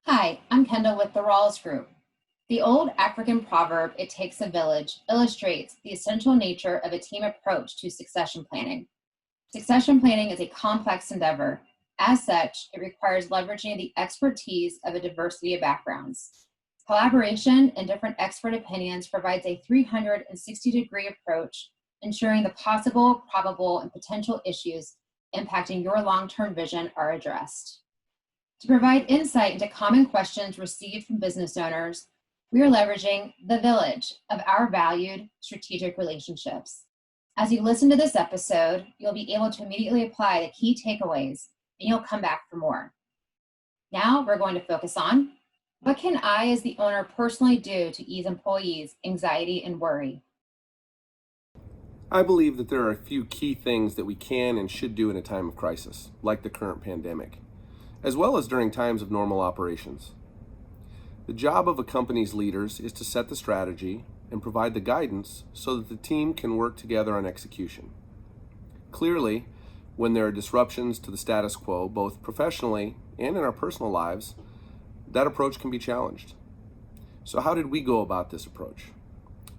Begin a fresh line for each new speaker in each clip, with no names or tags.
Hi, I'm Kendall with the Rawls Group. The old African proverb, "it takes a village," illustrates the essential nature of a team approach to succession planning. Succession planning is a complex endeavor. As such, it requires leveraging the expertise of a diversity of backgrounds. Collaboration and different expert opinions provides a 360-degree approach, ensuring the possible, probable, and potential issues impacting your long-term vision are addressed. To provide insight into common questions received from business owners, we are leveraging the village of our valued strategic relationships. As you listen to this episode, you'll be able to immediately apply the key takeaways and you'll come back for more. Now we're going to focus on what can I, as the owner, personally do to ease employees' anxiety and worry?
I believe that there are a few key things that we can and should do in a time of crisis, like the current pandemic, as well as during times of normal operations. The job of a company's leaders is to set the strategy and provide the guidance so that the team can work together on execution. Clearly, when there are disruptions to the status quo, both professionally and in our personal lives, that approach can be challenged. So how did we go about this approach?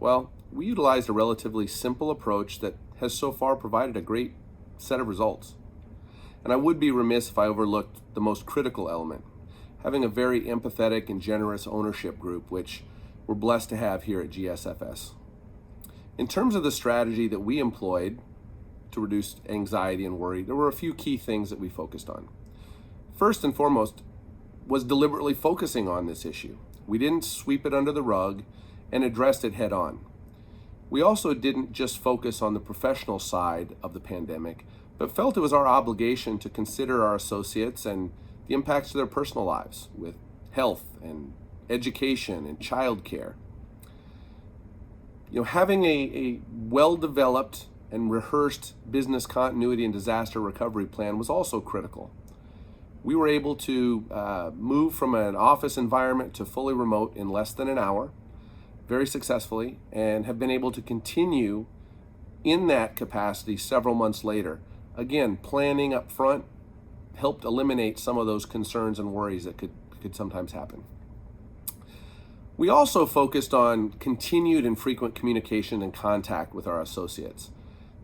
Well, we utilized a relatively simple approach that has so far provided a great set of results. And I would be remiss if I overlooked the most critical element, having a very empathetic and generous ownership group, which we're blessed to have here at GSFS. In terms of the strategy that we employed to reduce anxiety and worry, there were a few key things that we focused on. First and foremost was deliberately focusing on this issue. We didn't sweep it under the rug and addressed it head on. We also didn't just focus on the professional side of the pandemic, but felt it was our obligation to consider our associates and the impacts to their personal lives with health and education and childcare. Having a well-developed and rehearsed business continuity and disaster recovery plan was also critical. We were able to move from an office environment to fully remote in less than an hour, very successfully, and have been able to continue in that capacity several months later. Again, planning up front helped eliminate some of those concerns and worries that could sometimes happen. We also focused on continued and frequent communication and contact with our associates.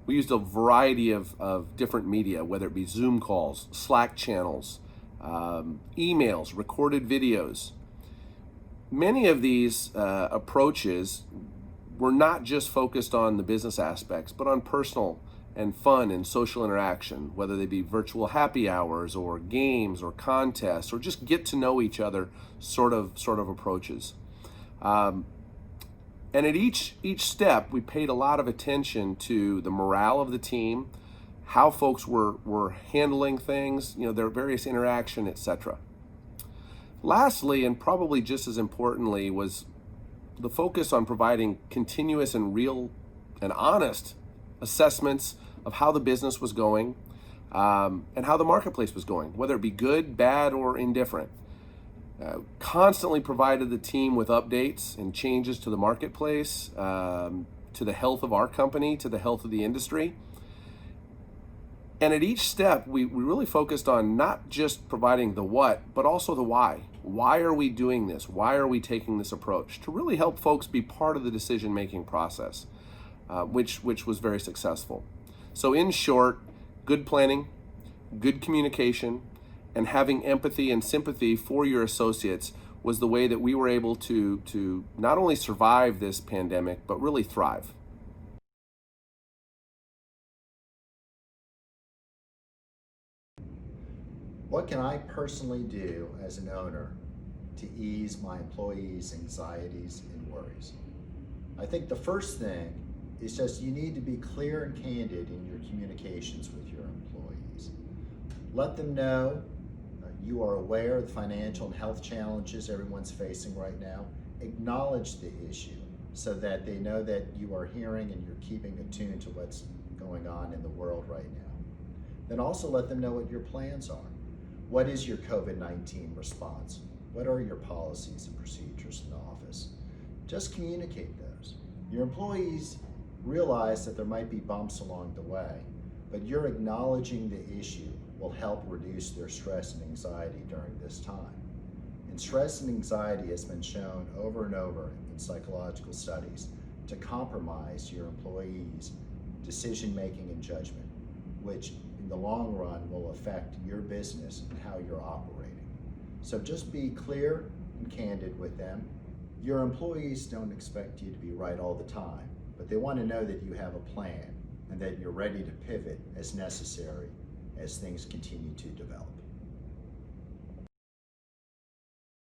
We used a variety of different media, whether it be Zoom calls, Slack channels, emails, recorded videos. Many of these approaches were not just focused on the business aspects, but on personal and fun and social interaction, whether they be virtual happy hours or games or contests or just get to know each other sort of approaches. And at each step, we paid a lot of attention to the morale of the team, how folks were handling things, their various interaction, etc. Lastly, and probably just as importantly, was the focus on providing continuous and real and honest assessments of how the business was going and how the marketplace was going, whether it be good, bad, or indifferent. Constantly provided the team with updates and changes to the marketplace, to the health of our company, to the health of the industry. And at each step, we really focused on not just providing the what, but also the why. Why are we doing this? Why are we taking this approach? To really help folks be part of the decision-making process, which was very successful. So in short, good planning, good communication, and having empathy and sympathy for your associates was the way that we were able to not only survive this pandemic, but really thrive.
What can I personally do as an owner to ease my employees' anxieties and worries? I think the first thing is just you need to be clear and candid in your communications with your employees. Let them know you are aware of the financial and health challenges everyone's facing right now. Acknowledge the issue so that they know that you are hearing and you're keeping attuned to what's going on in the world right now. Then also let them know what your plans are. What is your COVID-19 response? What are your policies and procedures in the office? Just communicate those. Your employees realize that there might be bumps along the way, but your acknowledging the issue will help reduce their stress and anxiety during this time. And stress and anxiety has been shown over and over in psychological studies to compromise your employees' decision-making and judgment, which in the long run will affect your business and how you're operating. So just be clear and candid with them. Your employees don't expect you to be right all the time, but they want to know that you have a plan and that you're ready to pivot as necessary as things continue to develop.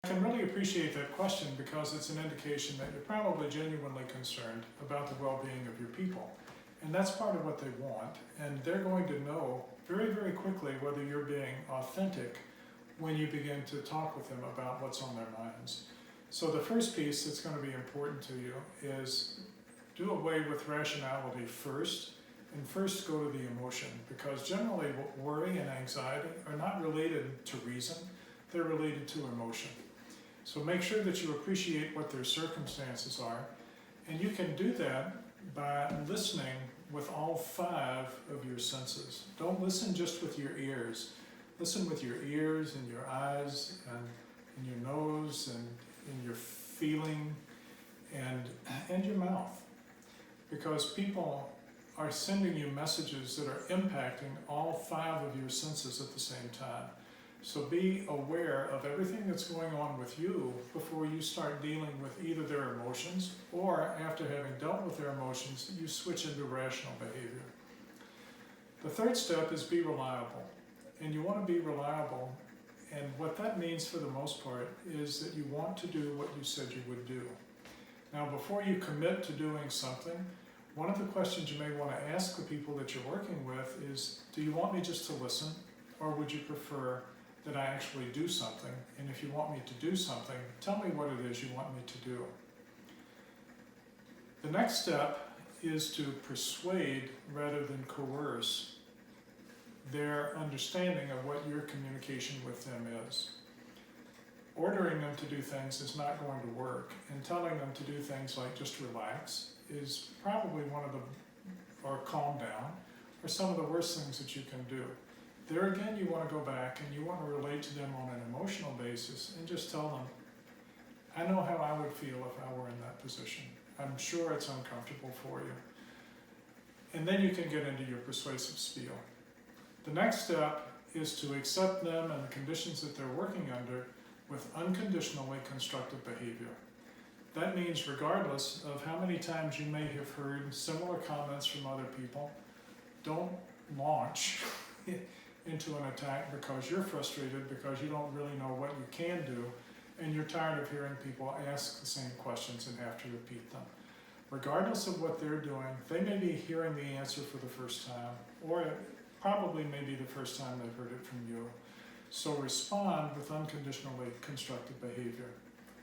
I can really appreciate that question because it's an indication that you're probably genuinely concerned about the well-being of your people. And that's part of what they want. And they're going to know very, very quickly whether you're being authentic when you begin to talk with them about what's on their minds. So the first piece that's going to be important to you is do away with rationality first, and first go to the emotion, because generally worry and anxiety are not related to reason, they're related to emotion. So make sure that you appreciate what their circumstances are, and you can do that by listening with all 5 of your senses. Don't listen just with your ears. Listen with your ears and your eyes and in your nose and in your feeling and your mouth. Because people are sending you messages that are impacting all 5 of your senses at the same time. So be aware of everything that's going on with you before you start dealing with either their emotions, or after having dealt with their emotions, you switch into rational behavior. The third step is be reliable. And you want to be reliable, and what that means for the most part is that you want to do what you said you would do. Now, before you commit to doing something, one of the questions you may want to ask the people that you're working with is, do you want me just to listen, or would you prefer that I actually do something? And if you want me to do something, tell me what it is you want me to do. The next step is to persuade rather than coerce their understanding of what your communication with them is. Ordering them to do things is not going to work, and telling them to do things like just relax is probably or calm down, are some of the worst things that you can do. There again, you want to go back and you want to relate to them on an emotional basis and just tell them, I know how I would feel if I were in that position. I'm sure it's uncomfortable for you. And then you can get into your persuasive spiel. The next step is to accept them and the conditions that they're working under with unconditionally constructive behavior. That means regardless of how many times you may have heard similar comments from other people, don't launch into an attack because you're frustrated, because you don't really know what you can do, and you're tired of hearing people ask the same questions and have to repeat them. Regardless of what they're doing, they may be hearing the answer for the first time, or it probably may be the first time they've heard it from you. So respond with unconditionally constructive behavior.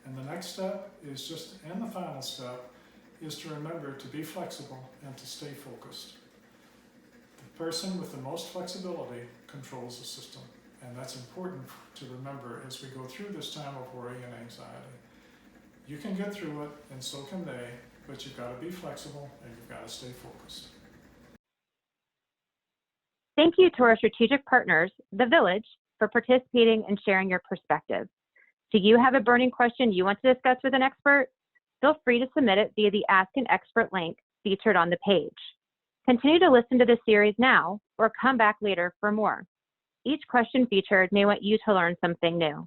And the next step is and the final step is to remember to be flexible and to stay focused. The person with the most flexibility controls the system. And that's important to remember as we go through this time of worry and anxiety. You can get through it, and so can they, but you've got to be flexible and you've got to stay focused.
Thank you to our strategic partners, The Village, for participating and sharing your perspective. Do you have a burning question you want to discuss with an expert? Feel free to submit it via the Ask an Expert link featured on the page. Continue to listen to this series now or come back later for more. Each question featured may want you to learn something new.